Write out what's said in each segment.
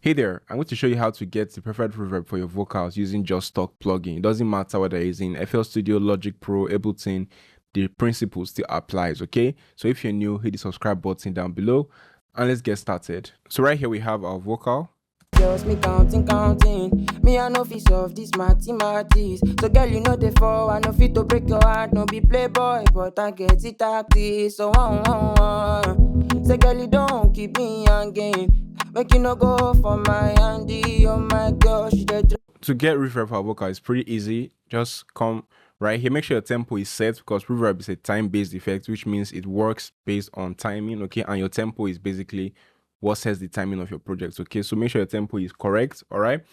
Hey there, I'm going to show you how to get the perfect reverb for your vocals using just stock plugin. It doesn't matter whether you're using FL Studio, Logic Pro, Ableton, the principle still applies, okay? So if you're new, hit the subscribe button down below and let's get started. So right here we have our vocal. Just me counting. Me I no fit solve this mathematics. So girl, you know the fall. I no fit to break your heart. No be playboy, but I get it tactics. So say girl, you don't keep me hanging. Make you no go for my handy. Oh my gosh, To get reverb for our vocal is pretty easy. Just come right here. Make sure your tempo is set because reverb is a time-based effect, which means it works based on timing, okay? And your tempo is basically what sets the timing of your project, okay? So make sure your tempo is correct, all right?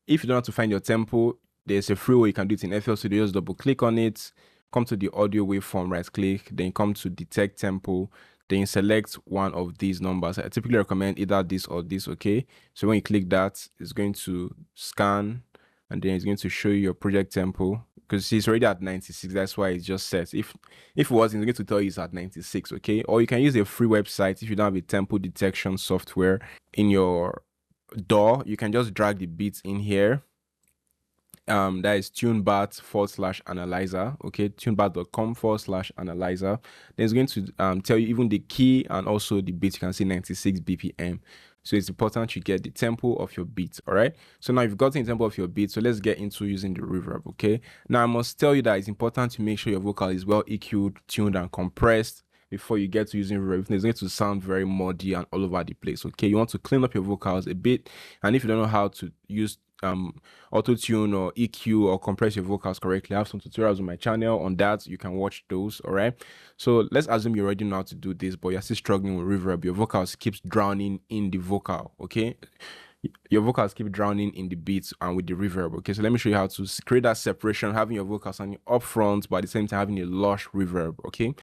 If you don't have to find your tempo, there's a free way you can do it in FL Studio. Just double click on it, come to the audio waveform, right click, then come to detect tempo, then select one of these numbers. I typically recommend either this or this, okay? So when you click that, it's going to scan and then it's going to show you your project tempo because it's already at 96. That's why it's just set. If it was, it's going to tell you it's at 96, okay? Or you can use a free website if you don't have a tempo detection software in your DAW. You can just drag the beats in here. That is tunebat/analyzer, okay? tunebat.com/analyzer. Then it's going to tell you even the key and also the beat. You can see 96 BPM. So it's important you get the tempo of your beat, all right? So now you've gotten the tempo of your beat, so let's get into using the reverb, okay? Now I must tell you that it's important to make sure your vocal is well EQ'd, tuned, and compressed before you get to using reverb. It's going to sound very muddy and all over the place, okay? You want to clean up your vocals a bit, and if you don't know how to use auto tune or EQ or compress your vocals correctly, I have some tutorials on my channel on that. You can watch those, all right? So let's assume you already know how to do this, but you're still struggling with reverb. Your vocals keeps drowning in the vocal, okay? Your vocals keep drowning in the beats and with the reverb, okay? So let me show you how to create that separation, having your vocals sounding up front but at the same time having a lush reverb, okay,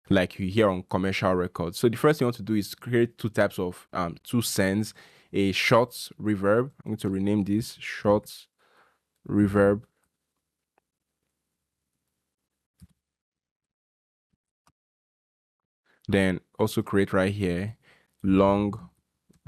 like you hear on commercial records. So the first thing you want to do is create two types of two sends. A short reverb. I'm going to rename this short reverb. Then also create right here long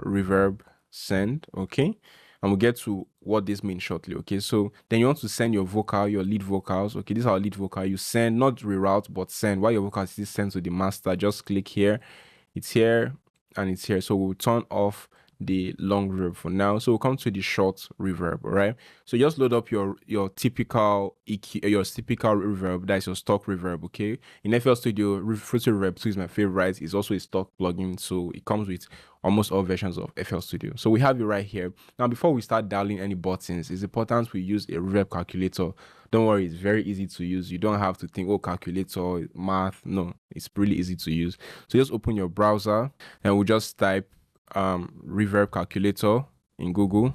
reverb send, okay? And we'll get to what this means shortly, okay? So then you want to send your vocal, your lead vocals, okay? This is our lead vocal. You send, not reroute, but send. While your vocal is sent to the master, just click here. It's here and it's here. So we'll turn off the long reverb for now. So we'll come to the short reverb, all right? So just load up your typical EQ, your typical reverb, that's your stock reverb, okay? In FL Studio, Fruity Reverb 2 is my favorite. It's also a stock plugin, so it comes with almost all versions of FL Studio. So we have it right here. Now, before we start dialing any buttons, it's important we use a reverb calculator. Don't worry, it's very easy to use. You don't have to think, oh, calculator, math. No, it's really easy to use. So just open your browser and we'll just type reverb calculator in Google.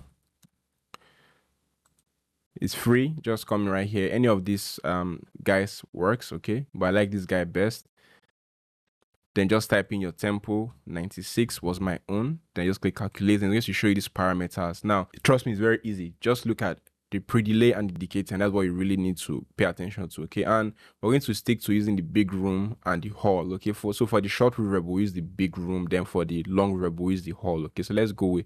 It's free. Just come right here. Any of these guys works, okay? But I like this guy best. Then just type in your tempo. 96 was my own. Then just click calculate and it's going to show you these parameters. Now, trust me, it's very easy. Just look at the pre-delay and the decay time. That's what you really need to pay attention to, okay? And we're going to stick to using the big room and the hall, okay? So for the short reverb, we'll use the big room. Then for the long reverb, we'll use the hall, okay? So let's go with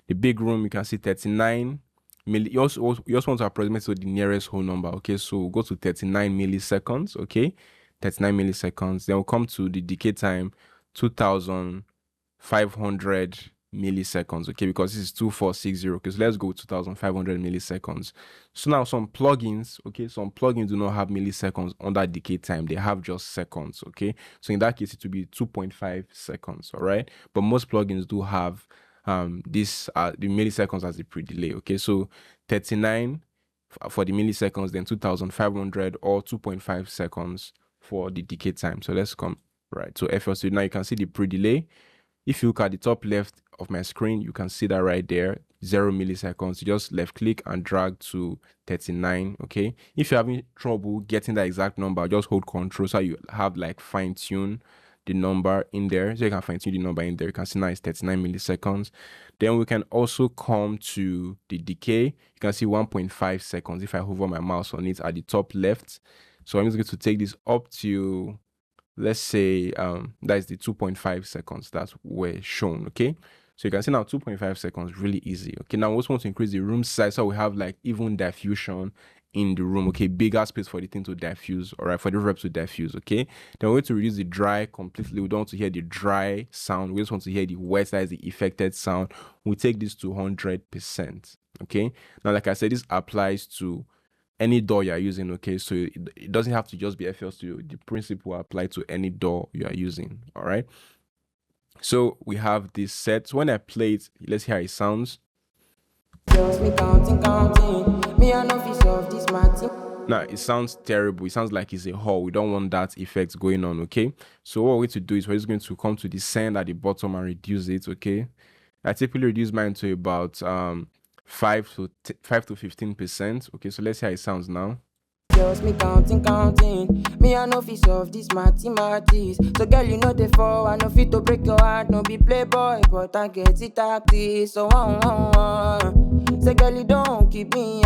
the big room. You can see 39 milli. You also want to approximate to the nearest whole number, okay? So we'll go to 39 milliseconds, okay? 39 milliseconds. Then we'll come to the decay time, 2500 milliseconds, okay, because this is 2460, okay? So let's go 2500 milliseconds. So now some plugins, okay, some plugins do not have milliseconds on that decay time. They have just seconds, okay? So in that case, it will be 2.5 seconds, all right? But most plugins do have this the milliseconds as the pre-delay, okay? So 39 for the milliseconds, then 2500 or 2.5 seconds for the decay time. So let's come right. So FL Studio, now you can see the pre-delay. If you look at the top left of my screen, you can see that right there, 0 milliseconds. You just left click and drag to 39, okay? If you're having trouble getting that exact number, just hold control so you have like fine tune the number in there. So you can fine tune the number in there. You can see now it's 39 milliseconds. Then we can also come to the decay. You can see 1.5 seconds if I hover my mouse on it at the top left. So I'm just going to take this up to, let's say, that's the 2.5 seconds that were shown, okay? So you can see now 2.5 seconds, really easy. Okay, now we also want to increase the room size, so we have like even diffusion in the room. Okay, bigger space for the thing to diffuse, all right, for the reverb to diffuse. Okay, then we're going to reduce the dry completely. We don't want to hear the dry sound, we just want to hear the wet, that is the affected sound. We take this to 100%. Okay, now like I said, this applies to any DAW you are using. Okay, so it doesn't have to just be FL Studio. The principle apply to any DAW you are using. All right, so we have this set. So when I play it, let's hear how it sounds. Now it sounds terrible. It sounds like it's a hall. We don't want that effect going on. Okay, so what we're going to do is we're just going to come to the send at the bottom and reduce it. Okay, I typically reduce mine to about 5 to 15%. Okay, so let's see how it sounds now. Me counting. Me I know fi solve this mathematics. So girl, you know the fall. I know fit to break your heart. No be playboy, but I get it tactics. So say girl, you don't keep me.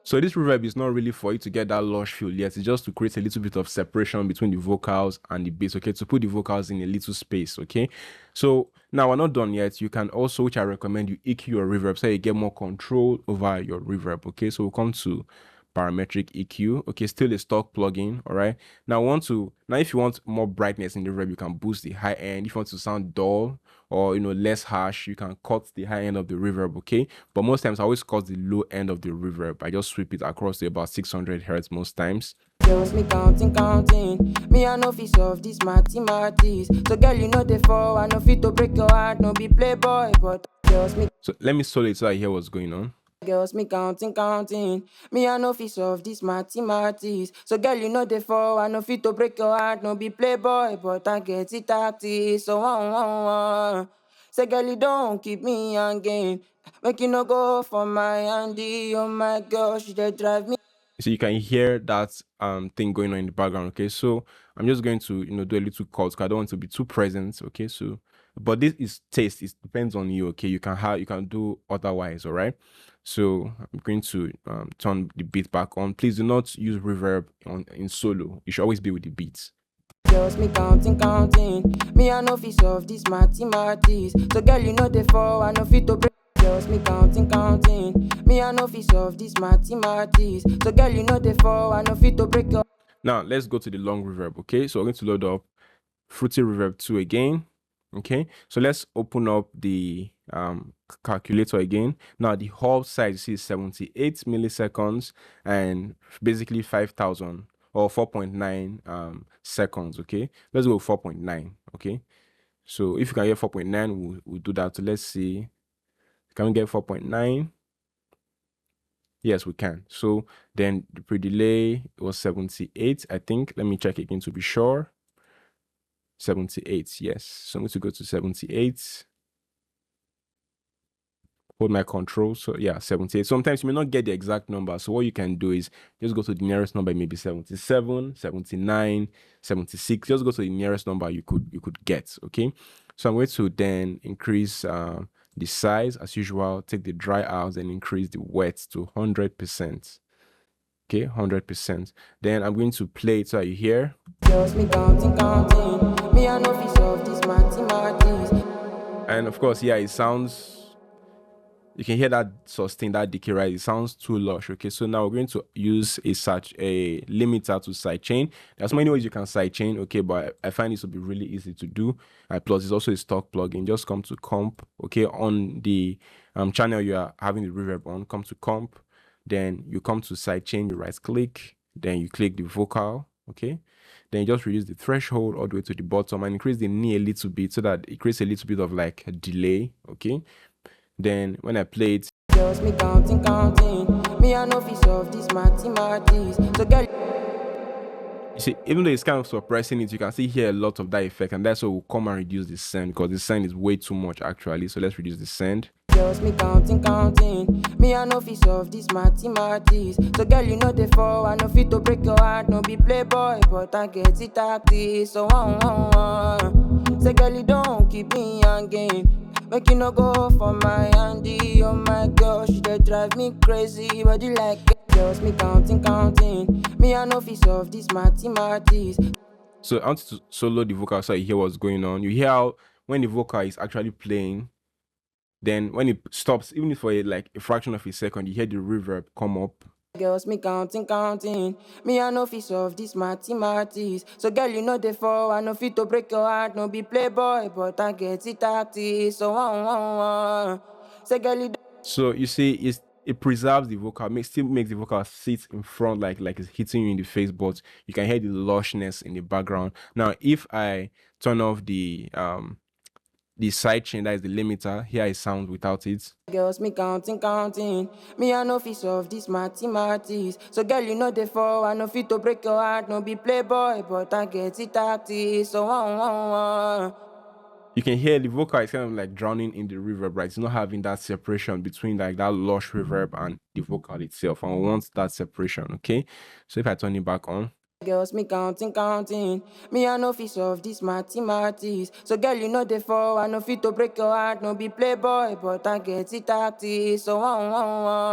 So this reverb is not really for you to get that lush feel yet. It's just to create a little bit of separation between the vocals and the bass. Okay, to put the vocals in a little space. Okay, so now we're not done yet. You can also, which I recommend, you EQ your reverb so you get more control over your reverb. Okay, so we'll come to parametric EQ. Okay, still a stock plugin. All right, now if you want more brightness in the reverb, you can boost the high end. If you want to sound dull or less harsh, you can cut the high end of the reverb. Okay, but most times I always cut the low end of the reverb. I just sweep it across to about 600 hertz most times. Me counting. Me I know fi solve this mathematics. So girl, you know the fall. I know fit to break your heart. No be playboy, but me. So let me solo it so I hear what's going on. Girls, me counting. Me I know fi solve this mathematics. So girl, you know the fall. I know fit to break your heart. No be playboy, but I get it tactics. So say girl, you don't keep me hanging. Make you no go for my handy. Oh my gosh, they drive me. So you can hear that thing going on in the background. Okay, so I'm just going to do a little cut because I don't want to be too present. Okay, so but this is taste. It depends on you. Okay, you can do otherwise. All right. So I'm going to turn the beat back on. Please do not use reverb in solo. You should always be with the beats. Me counting. Me I know fi solve this mathematics. So girl, you know the fall. I know fit to break. Me counting. Me I know fi solve this mathematics. So girl, you know the fall. I know fit to break your. Now let's go to the long reverb. Okay, so we're going to load up Fruity Reverb 2 again. Okay, so let's open up the calculator again. Now the whole size is 78 milliseconds and basically 5,000 or 4.9 seconds. Okay, let's go with 4.9. Okay, so if you can get 4.9, we'll do that. So let's see, can we get 4.9? Yes, we can. So then the pre-delay was 78, I think. Let me check again to be sure. 78, yes. So I'm going to go to 78. Hold my control. So yeah, 78. Sometimes you may not get the exact number. So what you can do is just go to the nearest number, maybe 77, 79, 76. Just go to the nearest number you could get. Okay. So I'm going to then increase the size as usual, take the dry out and increase the wet to 100%. Okay, 100%. Then I'm going to play it so you hear. And of course, yeah, it sounds, you can hear that sustain, that decay, right? It sounds too lush. Okay, so now we're going to use a limiter to sidechain. There's many ways you can sidechain, okay, but I find this will be really easy to do. Plus, it's also a stock plugin. Just come to comp, okay, on the channel you are having the reverb on, come to comp, then you come to sidechain, you right click, then you click the vocal, okay, then you just reduce the threshold all the way to the bottom and increase the knee a little bit so that it creates a little bit of like a delay, okay. Then when I play it, me counting. Me I know fi solve this mathematics. So girl, you see, even though it's kind of suppressing it, you can still hear a lot of that effect, and that's why we'll come and reduce the send because the send is way too much actually. So let's reduce the send. Me counting. Me I know fi solve this mathematics. So girl, you know the fall. I know fit to break your heart. No be playboy, but I get it tactics. So say girl, you don't keep me hanging. Make you no go for my handy. Oh my gosh, they drive me crazy. But you like it. Me counting. Me I know fi solve this mathematics. So I want to solo the vocal so you hear what's going on. You hear how when the vocal is actually playing, Then when it stops, even if for like a fraction of a second, you hear the reverb come up. Girls, me counting. Me, I know fit solve this mathematics. So, girl, you know the fall. I know fit to break your heart. No be playboy, but I get it tactics. So, Say, girl, you So you see, it preserves the vocal, still makes the vocal sit in front like it's hitting you in the face, but you can hear the lushness in the background. Now, if I turn off the sidechain, that is the limiter, here it sounds without it. girls, me counting. Me, I know fit solve this mathematics. So, girl, you know the fall. I know fit to break your heart. No be playboy, but I get it tactics. So, You can hear the vocal is kind of like drowning in the reverb, right? It's not having that separation between like that lush reverb and the vocal itself. And we want that separation, okay? So if I turn it back on, girls, me counting. Me, I know fit solve this mathematics. So, girl, you know the fall. I know fit to break your heart. No be playboy, but I get it tactics. So,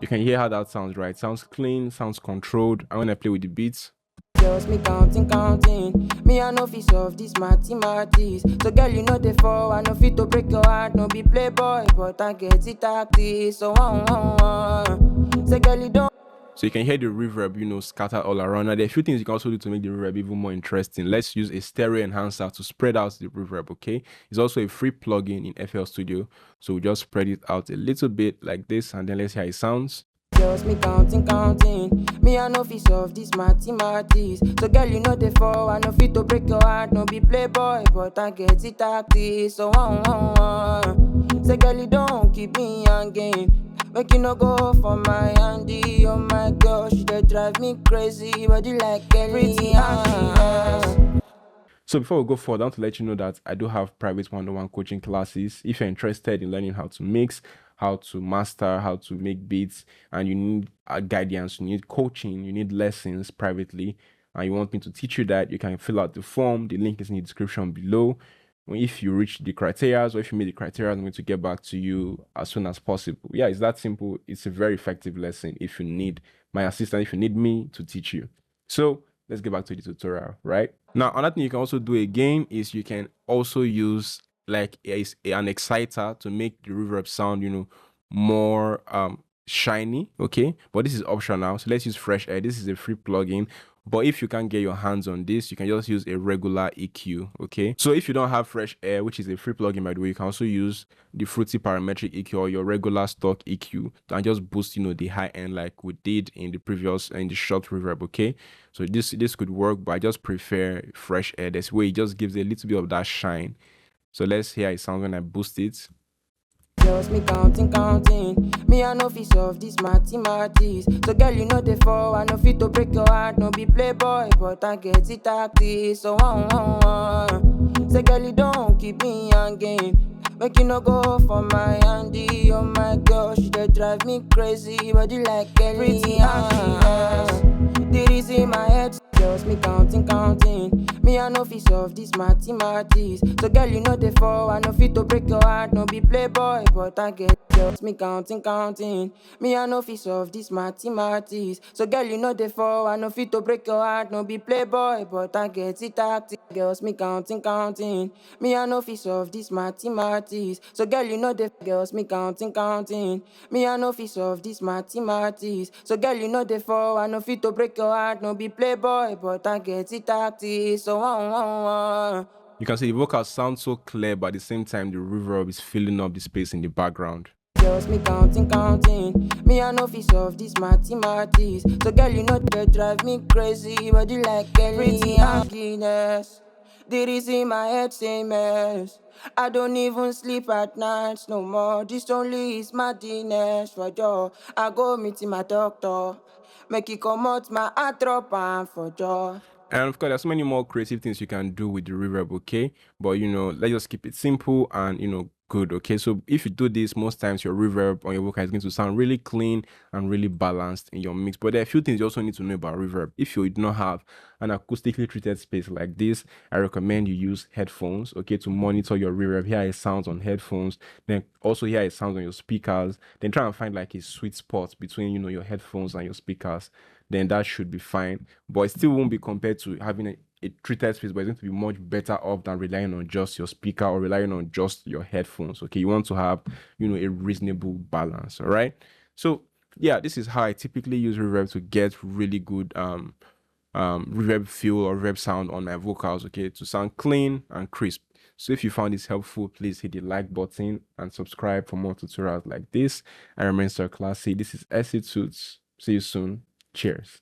you can hear how that sounds, right? Sounds clean, sounds controlled. And when I play with the beats, girls, me counting. Me, I know fit solve this mathematics. So, girl, you know the fall. I know fit to break your heart. No be playboy, but I get it tactics. So, Say, girl, you don't. so you can hear the reverb, scattered all around. Now, there are a few things you can also do to make the reverb even more interesting. Let's use a stereo enhancer to spread out the reverb, okay? It's also a free plugin in FL Studio. So we just spread it out a little bit like this, and then let's hear how it sounds. Girls, me counting. Me, I know fit solve this mathematics. So, girl, you know the fall. I know fit to break your heart. No be playboy, but I get it tactics. So, Say, girl, you don't keep me hanging. Make you no go for my handy. Oh my gosh, they drive me crazy. Body like Kelly. Pretty So before we go forward, I want to let you know that I do have private one-on-one coaching classes. If you're interested in learning how to mix, how to master, how to make beats, and you need guidance, you need coaching, you need lessons privately, and you want me to teach you that, you can fill out the form. The link is in the description below. If you reach the criteria, or if you meet the criteria, I'm going to get back to you as soon as possible. Yeah, it's that simple. It's a very effective lesson if you need my assistance, if you need me to teach you. So let's get back to the tutorial, right? Now, another thing you can also do again is you can also use like an exciter to make the reverb sound, more shiny, okay? But this is optional. So let's use Fresh Air. This is a free plugin. But if you can't get your hands on this, you can just use a regular EQ, okay? So if you don't have Fresh Air, which is a free plugin by the way, you can also use the Fruity Parametric EQ or your regular stock EQ and just boost, the high end like we did in the short reverb, okay? So this could work, but I just prefer Fresh Air. This way it just gives a little bit of that shine. So let's hear how it sounds when I boost it. girls, me counting. Me, I know fit solve this mathematics. So, girl, you know the fall. I know fit to break your heart. No be playboy, but I get it tactics. So, Say, girl, you don't keep me hanging. Make you no go for my handy. Oh my gosh, they drive me crazy. Body like Kelly. Pretty the reason my head girls, me counting. Me, I know fit solve this mathematics. So, girl, you know the fall. I know fit to break your heart. No be playboy, but I get girls, me counting. Me, I know fit solve this mathematics. So, girl, you know the fall. I know fit to break your heart. No be playboy, but I get it tactic. Girls, me counting. Me, I know fit solve this mathematics. So, girl, you know the girls, me counting. Me, I know fit solve this mathematics. So, girl, you know the fall. I know fit to break your heart. No be playboy, but I get it tactics. So, You can see the vocals sound so clear, but at the same time, the reverb is filling up the space in the background. girls, me counting. Me, I know fit solve this mathematics. So, girl, you know they drive me crazy. Body like Kelly. Pretty happiness. The reason my head say mess. I don't even sleep at nights no more. This only is madness for joy. I go meet my doctor. Make it come out my heart drop and for joy. And of course, there's so many more creative things you can do with the reverb, okay? But let's just keep it simple and good, okay? So if you do this, most times your reverb on your vocal is going to sound really clean and really balanced in your mix. But there are a few things you also need to know about reverb. If you do not have an acoustically treated space like this, I recommend you use headphones, okay, to monitor your reverb. Hear how it sounds on headphones, then also hear how it sounds on your speakers. Then try and find like a sweet spot between your headphones and your speakers. Then that should be fine. But it still won't be compared to having a treated space, but it's going to be much better off than relying on just your speaker or relying on just your headphones. Okay, you want to have, you know, a reasonable balance. All right. So yeah, this is how I typically use reverb to get really good reverb feel or reverb sound on my vocals, okay, to sound clean and crisp. So if you found this helpful, please hit the like button and subscribe for more tutorials like this. And remain so classy. This is SC Tuts. See you soon. Cheers.